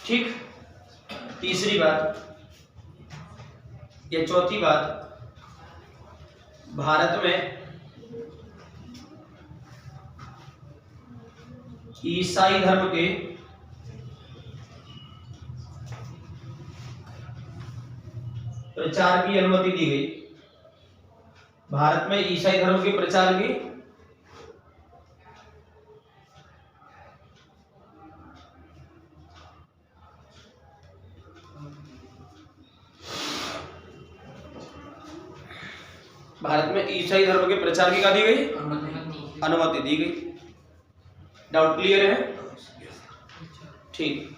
ठीक। तीसरी बात या चौथी बात, भारत में ईसाई धर्म के प्रचार की अनुमति दी गई। भारत में ईसाई धर्म के प्रचार की क्या दी गई? अनुमति दी गई। डाउट क्लियर है? ठीक।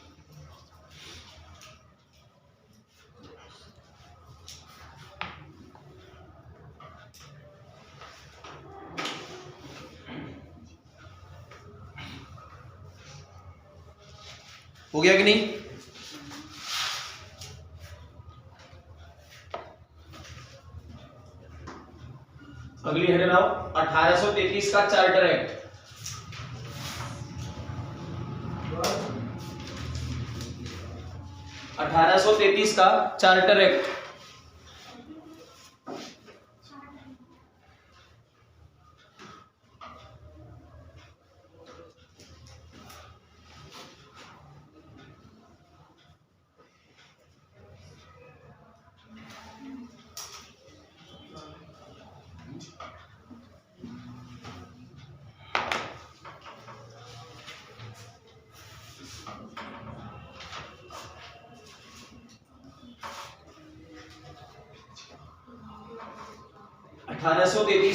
हो गया कि नहीं? अगली हेडर आओ, 1833 का चार्टर एक्ट। 1833 का चार्टर एक्ट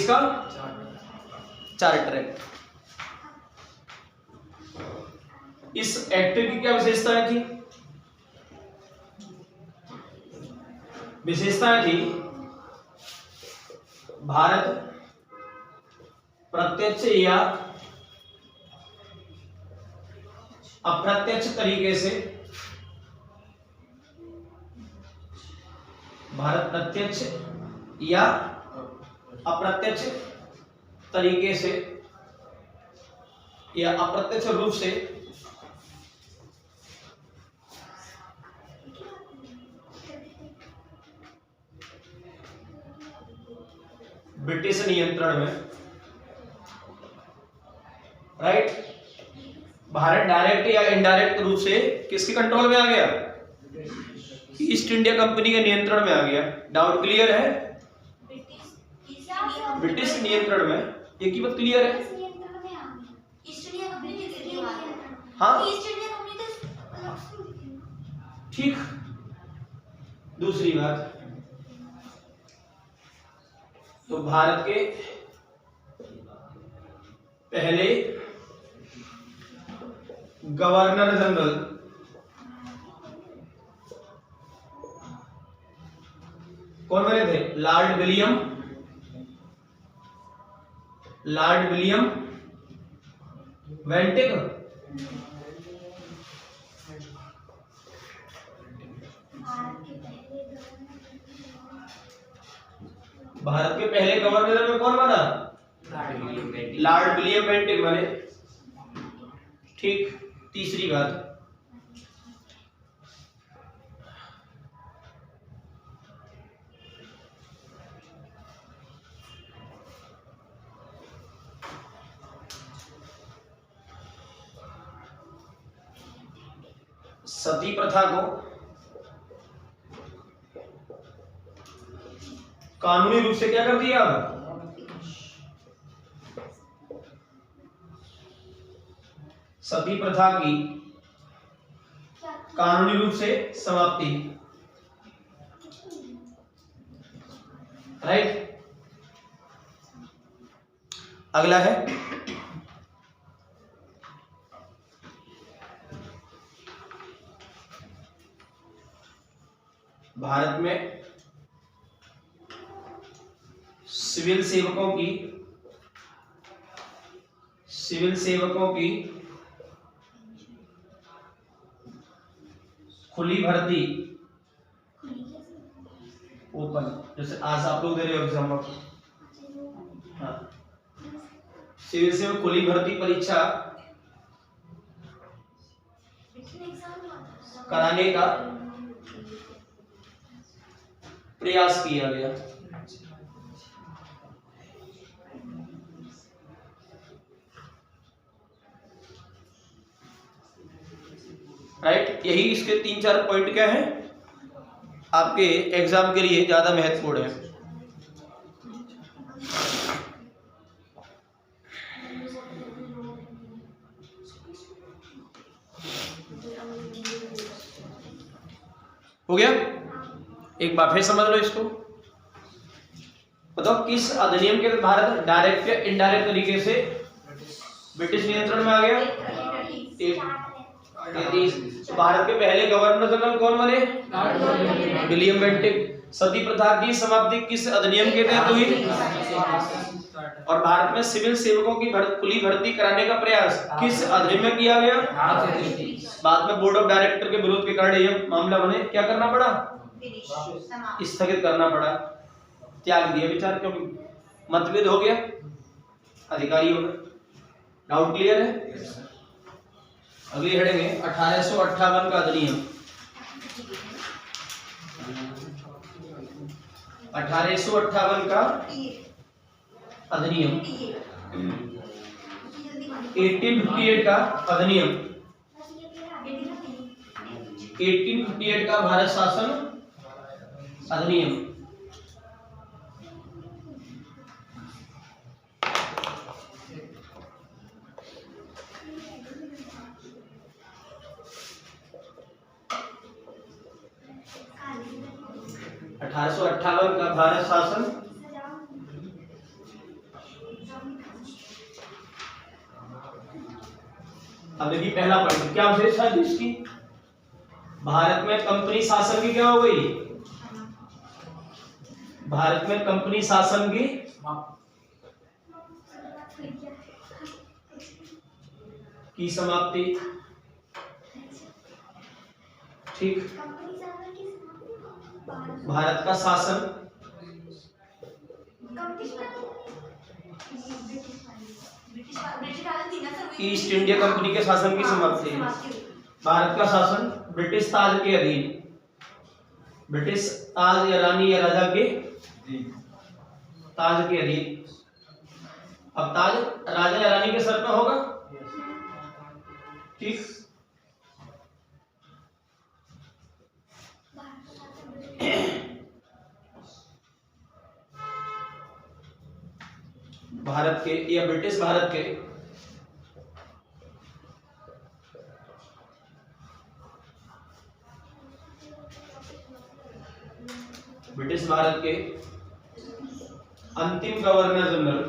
का चार्टर एक्ट। इस एक्ट की क्या विशेषताएं थी? विशेषताएं थी, भारत प्रत्यक्ष या अप्रत्यक्ष तरीके से, भारत प्रत्यक्ष या अप्रत्यक्ष तरीके से या अप्रत्यक्ष रूप से ब्रिटिश नियंत्रण में, राइट, भारत डायरेक्ट या इनडायरेक्ट रूप से किसके कंट्रोल में आ गया? ईस्ट इंडिया कंपनी के नियंत्रण में आ गया। डाउट क्लियर है? ब्रिटिश नियंत्रण में, ये की बात क्लियर है? हाँ ठीक। दूसरी बात, तो भारत के पहले गवर्नर जनरल कौन बने थे? Lord William वेंटिक। भारत के पहले गवर्नर में कौन बना? लॉर्ड विलियम बेंटिक बने। ठीक। तीसरी बात, सती प्रथा को कानूनी रूप से क्या कर दिया? सती प्रथा की कानूनी रूप से समाप्ति, राइट। अगला है भारत में सिविल सेवकों की खुली भर्ती, ओपन, जैसे आज आप लोग दे रहे हो एग्जाम। हाँ, सिविल सेवक खुली भर्ती परीक्षा कराने का प्रयास किया गया। राइट, यही इसके 3-4 पॉइंट क्या है आपके एग्जाम के लिए ज्यादा महत्वपूर्ण है। हो गया, एक बार फिर समझ लो इसको। बताओ किस अधिनियम के भारत डायरेक्ट या इनडायरेक्ट तरीके से ब्रिटिश नियंत्रण में आ गया? भारत के पहले गवर्नर जनरल कौन बने? William Bentinck. सती प्रथा की समाप्ति किस अधिनियम के तहत हुई? और भारत में सिविल सेवकों की खुली भर्ती कराने का प्रयास किस अधिनियम में किया गया? बाद में बोर्ड ऑफ डायरेक्टर के विरोध के कारण यह मामला उन्हें क्या करना पड़ा? स्थगित करना पड़ा, त्याग दिया विचार, क्योंकि मतभेद हो गया अधिकारियों में। डाउट क्लियर है? अगली हेडिंग है 1858 का अधिनियम। 1858 का अधिनियम, 1858 का अधिनियम, 1858 का भारत शासन अधिनियम। अठारह सौ 1858 का भारत शासन अब देखिए पहला पॉइंट क्या विशेषता है इसकी? भारत में कंपनी शासन की क्या हो गई? भारत में कंपनी शासन की समाप्ति। ठीक, भारत का शासन ईस्ट इंडिया कंपनी के शासन की समाप्ति। भारत का शासन ब्रिटिश ताज के अधीन, ब्रिटिश ताज या रानी या राजा के ताज के अधीन। अब ताज राजा या रानी के सर पे होगा। ठीक, भारत के या ब्रिटिश भारत के अंतिम गवर्नर जनरल,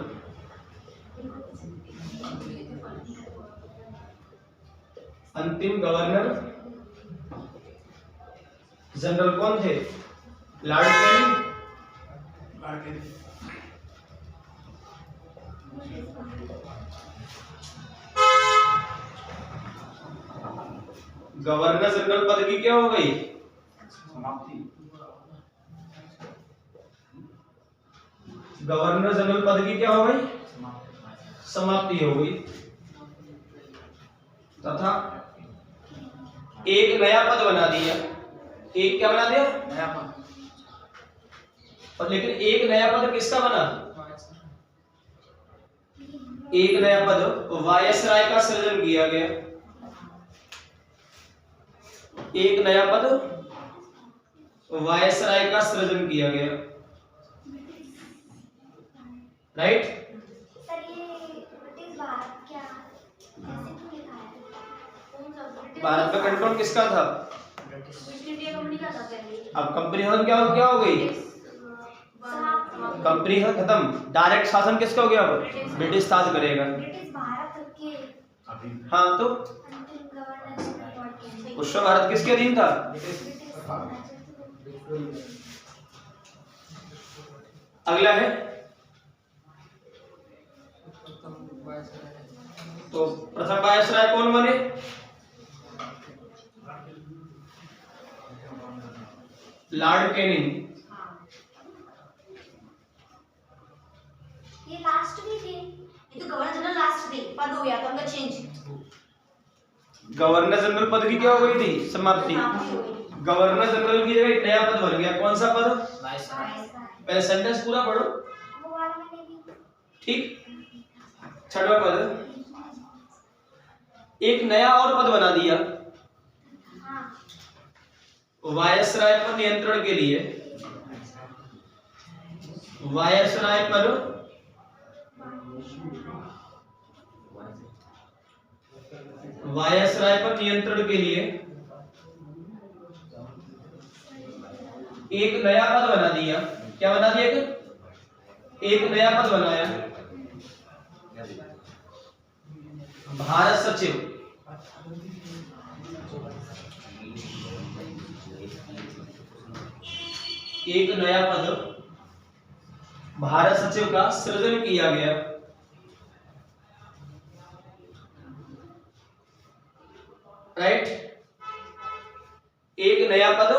अंतिम गवर्नर जनरल कौन थे? Lord Canning. गवर्नर जनरल पद की क्या हो गई? समाप्ति। गवर्नर जनरल पद की क्या हो गई? समाप्ति हो गई। तथा एक नया पद बना दिया। एक क्या बना दिया? नया पद। और लेकिन एक नया पद किसका बना? एक नया पद वायसराय का सृजन किया गया। एक नया पद वायसराय का सृजन किया गया। राइट, सर ये ब्रिटिश भारत क्या कैसे क्यों लिखा है? भारत पे कंट्रोल किसका था? ईस्ट इंडिया कंपनी का था पहले। अब कंपनी शासन क्या हो गई? कंपनी शासन खत्म, डायरेक्ट शासन किसका हो गया? अब ब्रिटिश ताज करेगा। ब्रिटिश भारत के हाँ, तो अंतिम गवर्नर उस समय भारत किसके अधीन था? अगला है तो प्रथम वायसराय कौन बने? Lord Canning. ये लास्ट में थे, ये तो गवर्नर जनरल लास्ट थे, पद हो गया था उनका चेंज। गवर्नर जनरल पद की क्या हो गई थी? समाप्ति। गवर्नर जनरल की जगह एक नया पद बन गया, कौन सा पद? पहले सेंटेंस पूरा पढ़ो, ठीक। छठवां पद, एक नया और पद बना दिया वायसराय पर नियंत्रण के लिए। वायसराय पर नियंत्रण के लिए एक नया पद बना दिया। क्या बना दिया? एक नया पद बनाया, भारत सचिव। एक नया पद भारत सचिव का सृजन किया गया। राइट, एक नया पद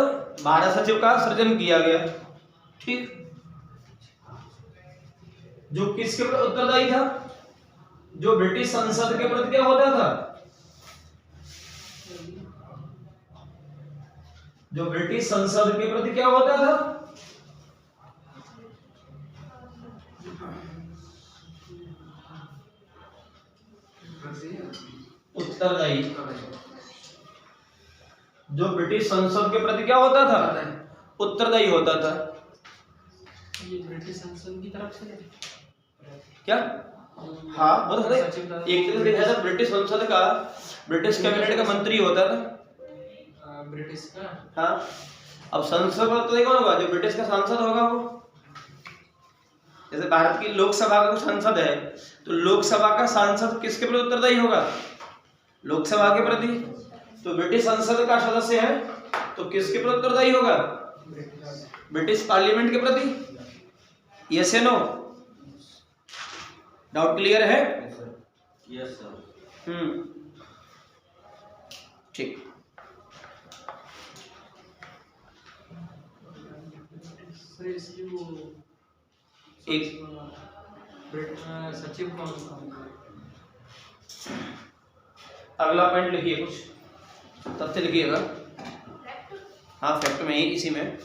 भारत सचिव का सृजन किया गया, ठीक। जो किसके प्रति उत्तरदायी था? जो ब्रिटिश संसद के प्रति क्या होता था? जो ब्रिटिश संसद के प्रति क्या होता था? उत्तरदायी। जो ब्रिटिश संसद के प्रति क्या होता था? उत्तरदायी होता था। ये ब्रिटिश संसद की तरफ से क्या? हाँ, वो तो एक तरह से देखा जाए ब्रिटिश संसद का, ब्रिटिश कैबिनेट का मंत्री होता था ब्रिटिश का। हाँ, अब संसद का तो कौन होगा? जो ब्रिटिश का सांसद होगा वो। जैसे भारत की लोकसभा का संसद है, तो लोकसभा का सांसद किसके प्रति उत्तरदायी होगा? लोकसभा के प्रति। तो ब्रिटिश संसद का सदस्य है तो किसके प्रति उत्तरदायी होगा? ब्रिटिश पार्लियामेंट के प्रति। यस या नो? डाउट क्लियर है? Yes sir. ठीक। सर इसकी वो एक सचिव कौन? अगला पॉइंट लिखिए, कुछ तथ्य लिखिएगा। हाँ, फैक्ट में ही, इसी में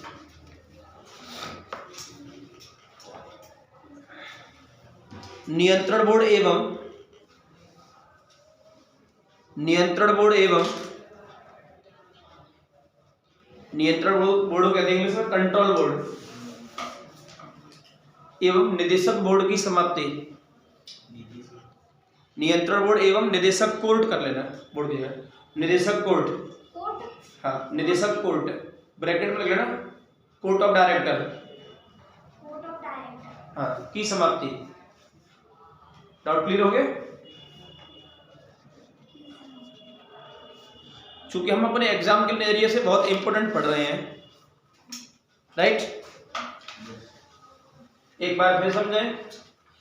नियंत्रण बोर्ड एवं नियंत्रण बोर्ड को कहते हैं इंग्लिश में कंट्रोल बोर्ड एवं निदेशक बोर्ड की समाप्ति। नियंत्रण बोर्ड एवं निदेशक कोर्ट कर लेना, बोर्ड की जगह निदेशक कोर्ट। हाँ, निदेशक कोर्ट ब्रैकेट में लिख लेना, कोर्ट ऑफ डायरेक्टर। हाँ, की समाप्ति। डाउट क्लियर हो गया? चूंकि हम अपने एग्जाम के एरिया से बहुत इंपॉर्टेंट पढ़ रहे हैं, राइट। एक बार फिर समझें,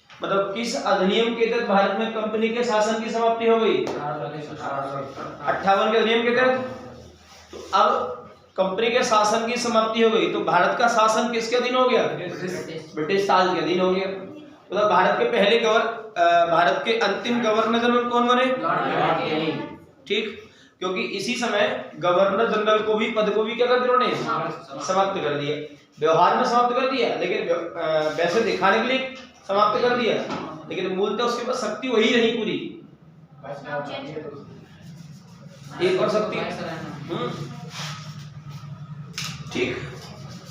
मतलब किस अधिनियम के तहत भारत में कंपनी के शासन की समाप्ति हो गई? 58 के अधिनियम के तहत। तो अब कंपनी के शासन की समाप्ति हो गई, तो भारत का शासन किसके अधीन हो गया? ब्रिटिश साल के अधीन हो गया। मतलब भारत के अंतिम गवर्नर जनरल कौन बने? ठीक, क्योंकि इसी समय गवर्नर जनरल को भी, पद को भी क्या कर दिया उन्होंने? समाप्त कर दिया। व्यवहार में समाप्त कर दिया, लेकिन वैसे दिखाने के लिए समाप्त कर दिया, लेकिन मूलतः उसके पास शक्ति वही रही पूरी। एक और शक्ति। ठीक,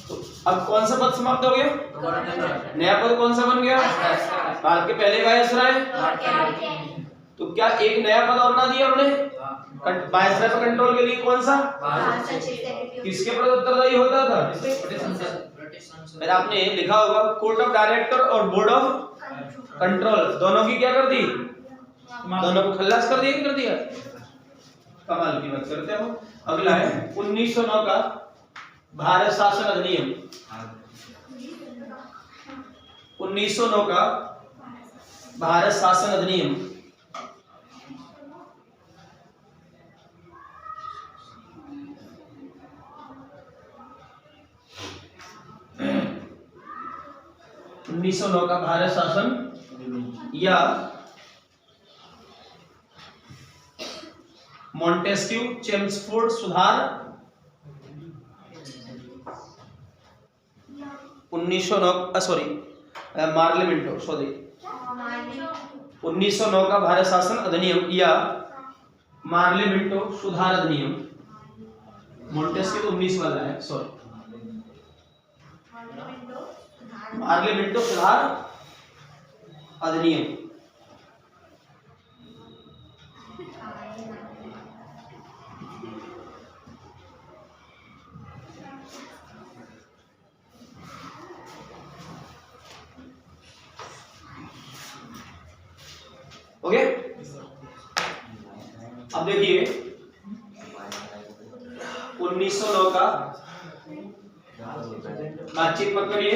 तो अब कौन सा पद समाप्त हो गया? नया पद कौन सा बन गया? भारत के पहले वायसराय। तो क्या एक नया पद और ना दिया उन्होंने? वायसराय पर कंट्रोल के लिए कौन सा? किसके प्रति उत्तरदायी होता था? फिर आपने लिखा होगा कोर्ट ऑफ डायरेक्टर और बोर्ड ऑफ कंट्रोल, दोनों की क्या कर दी? दोनों को खल्लास कर दिया कि कर दिया? कमाल की बात करते हो। अगला है 1909 का भारत शासन अधिनियम। 1909 का भारत शासन अधिनियम। का भारत शासन या मॉन्टेस्क्यू, चेम्सफोर्ड सुधार 1909 सॉरी मार्ले मिंटो सॉरी 1909 का भारत शासन अधिनियम या मार्ले मिंटो सुधार अधिनियम। मॉन्टेस्क्यू तो 19 वाला है, सॉरी मार्ले मिंटो सुधार अधिनियम। ओके, अब देखिए 1909 का बातचीत मत करिए।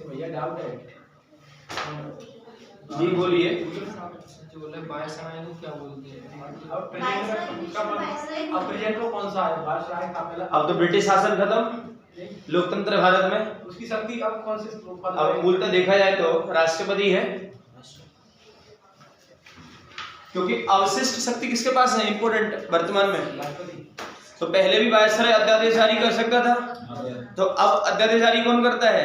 भैया डाउट है जी बोलिए। जो बोले वायसराय को क्या बोलते हैं? अब प्रेजेंट को कौन सा है? वायसराय का पहला। अब तो ब्रिटिश शासन खत्म, लोकतंत्र भारत में। उसकी शक्ति अब कौन से अब मूलतः देखा जाए तो राष्ट्रपति है, क्योंकि अवशिष्ट शक्ति किसके पास है इंपोर्टेंट वर्तमान में। तो पहले भी वायसराय अध्यादेश जारी कर सकता था, तो अब अध्यादेश जारी कौन करता है?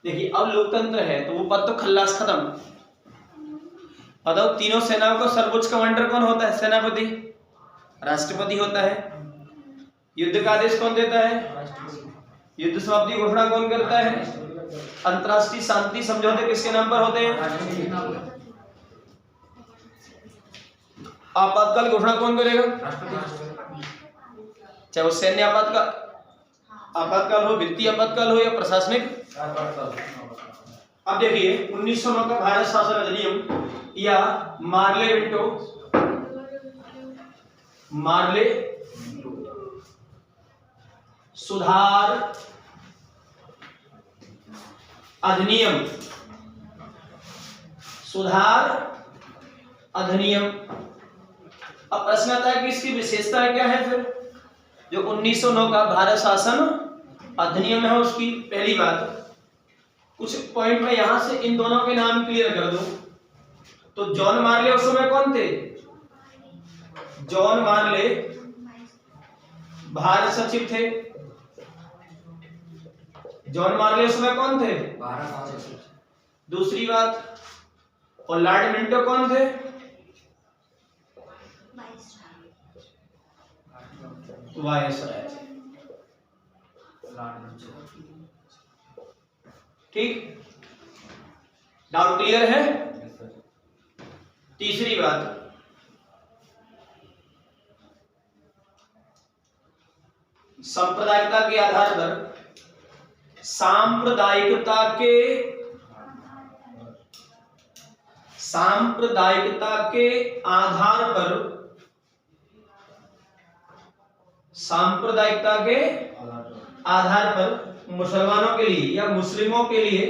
देखिए अब लोकतंत्र है तो वो पद तो खल्लास खत्म। बताओ तीनों सेनाओं का सर्वोच्च कमांडर कौन होता है? सेनापति, राष्ट्रपति होता है। युद्ध का आदेश कौन देता है? युद्ध समाप्ति घोषणा कौन करता है? अंतरराष्ट्रीय शांति समझौते किसके नाम पर होते हैं? आपातकाल घोषणा कौन करेगा? चाहे वो सैन्य आपातकाल हो, वित्तीय आपातकाल हो या प्रशासनिक। अब देखिए 1909 का भारत शासन अधिनियम या मार्ले सुधार अधिनियम, सुधार अधिनियम। अब प्रश्न आता है कि इसकी विशेषता क्या है? फिर जो 1909 का भारत शासन अधिनियम है उसकी पहली बात, कुछ पॉइंट में यहां से इन दोनों के नाम क्लियर कर दूं। तो जॉन मार्ले उस समय कौन थे? जॉन मार्ले भारत सचिव थे। जॉन मार्ले उस समय कौन थे? दूसरी बात, और लॉर्ड मिंटो कौन थे? वायसराय। ठीक, डाउट क्लियर है? तीसरी बात, सांप्रदायिकता के आधार पर, सांप्रदायिकता के आधार पर, सांप्रदायिकता के आधार पर मुसलमानों के लिए या मुस्लिमों के लिए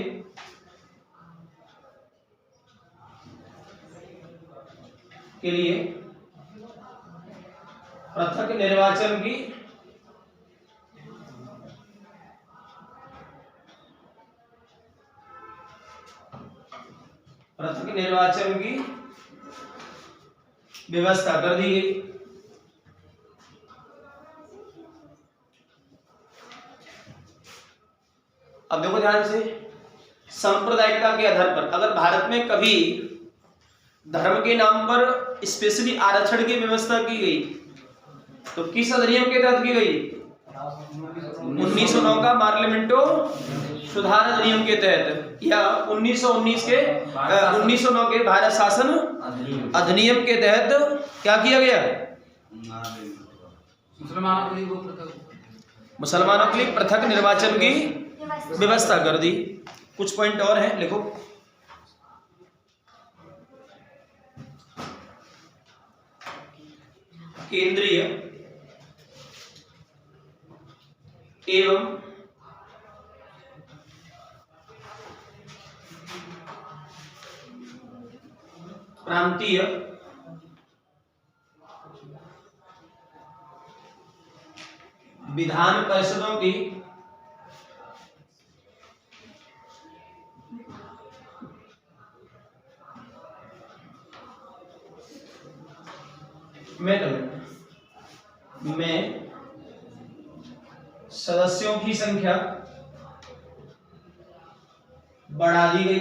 पृथक निर्वाचन की व्यवस्था कर दी गई। अब देखो ध्यान से, सांप्रदायिकता के आधार पर अगर भारत में कभी धर्म के नाम पर स्पेशली आरक्षण की व्यवस्था की गई तो किस अधिनियम के तहत की गई? 1909 का पार्लियामेंटो सुधार अधिनियम के तहत या 1909 के भारत शासन अधिनियम के तहत क्या किया गया? मुसलमानों के लिए पृथक निर्वाचन की व्यवस्था कर दी। कुछ पॉइंट और हैं, लिखो। केंद्रीय एवं प्रांतीय विधान परिषदों की में सदस्यों की संख्या बढ़ा दी गई।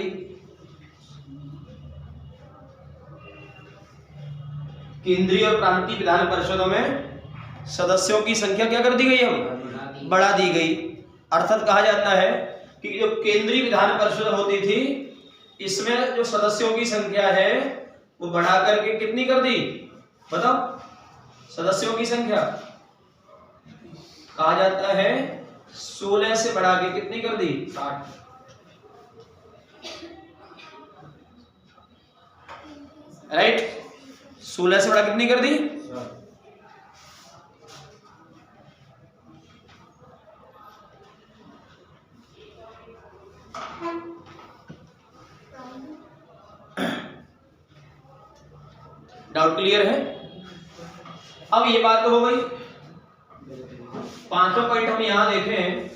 केंद्रीय और प्रांतीय विधान परिषदों में सदस्यों की संख्या क्या कर दी गई, हम बढ़ा दी गई। अर्थात कहा जाता है कि जो केंद्रीय विधान परिषद होती थी, इसमें जो सदस्यों की संख्या है वो बढ़ा करके कितनी कर दी, बताओ। सदस्यों की संख्या कहा जाता है 16 से बढ़ा के कितनी कर दी, 60। राइट, 16 से बढ़ा कितनी कर दी, डाउट क्लियर है। अब ये बात तो हो गई। पांचवा पॉइंट हम यहां देखें,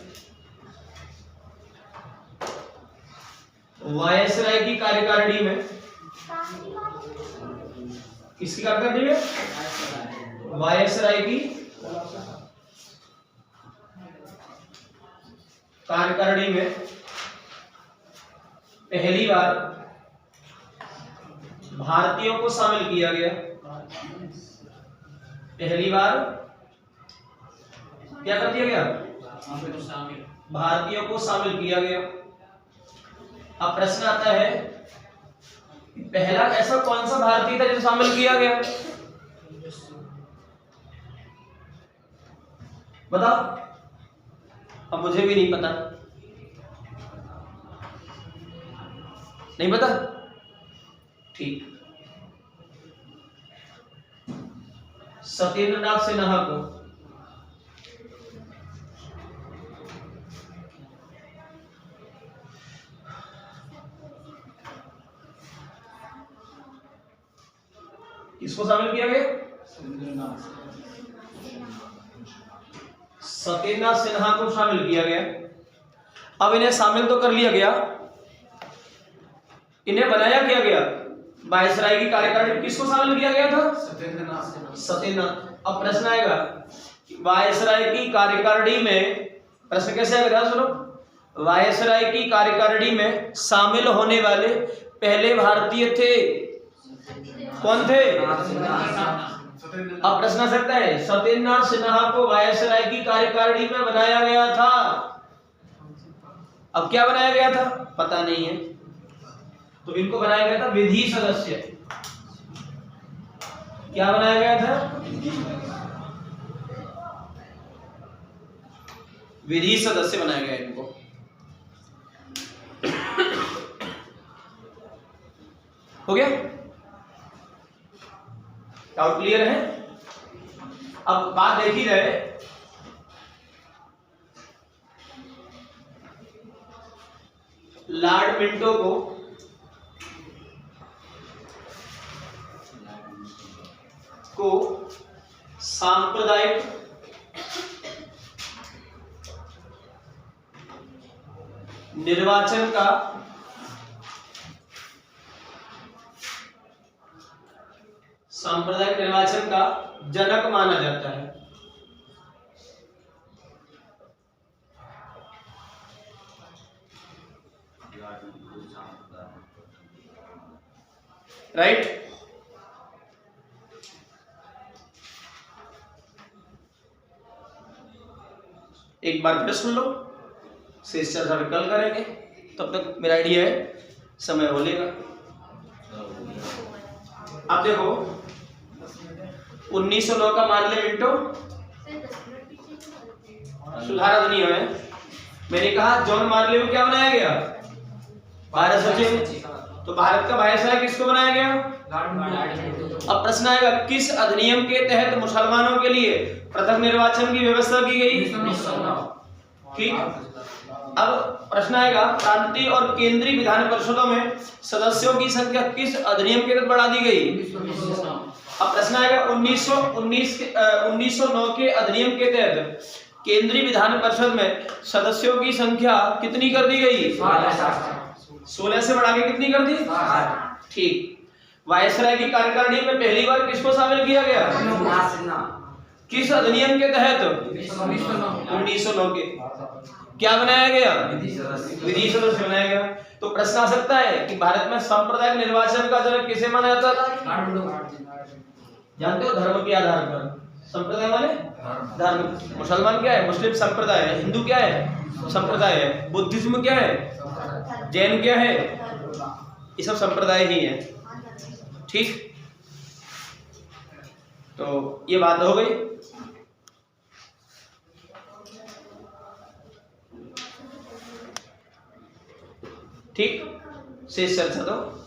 वायसराय की कार्यकारिणी में, किसकी कार्यकारिणी में, वायसराय की कार्यकारिणी में पहली बार भारतीयों को शामिल किया गया। पहली बार क्या कर दिया गया, भारतीयों को शामिल किया गया। अब प्रश्न आता है पहला ऐसा कौन सा भारतीय था जिसे शामिल किया गया, बताओ। अब मुझे भी नहीं पता, नहीं पता, ठीक। सत्येंद्रनाथ सिन्हा को किसको शामिल किया गया, सत्येंद्रनाथ सिन्हा को शामिल किया गया। अब इन्हें शामिल तो कर लिया गया, इन्हें बनाया क्या गया, वायसराय की कार्यकारिणी में किसको शामिल किया गया था, सत्येंद्रनाथ। अब प्रश्न आएगा वायसराय की कार्यकारिणी में, प्रश्न कैसे आएगा, सुनो। वायसराय की कार्यकारिणी में शामिल होने वाले पहले भारतीय थे, कौन थे, अब प्रश्न आ सकता है सत्येंद्रनाथ सिन्हा को वायसराय की कार्यकारिणी में बनाया गया था। अब क्या बनाया गया था, पता नहीं है, तो इनको बनाया गया था विधि सदस्य। क्या बनाया गया था, विधि सदस्य बनाया गया इनको। हो गया, डाउट क्लियर है। अब बात देखी जाए, लॉर्ड मिंटो को सांप्रदायिक निर्वाचन का जनक माना जाता है। राइट, एक बार फिर सुन लो, शेष चर्चा कल करेंगे। तब तक मेरा आइडिया है समय हो लेगा। अब देखो 1909 का मान ले मिंटो, सुधार अधिनियम है। मैंने कहा जॉन मार्ले को क्या बनाया गया, भारत सचिव। तो भारत का वायसराय किसको बनाया गया, अब प्रश्न आएगा किस अधिनियम के तहत मुसलमानों के लिए पृथक निर्वाचन की व्यवस्था की गई, ठीक। अब प्रश्न आएगा प्रांतीय और केंद्रीय विधान परिषदों में सदस्यों की संख्या किस अधिनियम के तहत बढ़ा दी गई। अब प्रश्न आएगा 1909 के अधिनियम के तहत केंद्रीय विधान परिषद में सदस्यों की संख्या कितनी कर दी गई, 16 से बढ़ा के कितनी कर दी, ठीक। वायसराय की कार्यकारिणी में पहली बार किसको शामिल किया गया? किस अधिनियम के तहत? 1909 के। क्या बनाया गया? विधि सदस्य बनाया गया। तो प्रश्न आ सकता है कि भारत में सांप्रदायिक निर्वाचन का जनक किसे माना जाता था? जानते हो, धर्म के आधार पर। संप्रदाय माने धर्म। मुसलमान क्या है? मुस्लिम संप्रदाय है। हिंदू क्या है? संप्रदाय है। बुद्धिज्म क्या है? जैन क्या है? ये सब संप्रदाय ही है। ठीक, तो ये बात हो गई। ठीक, शेष चर्चा तो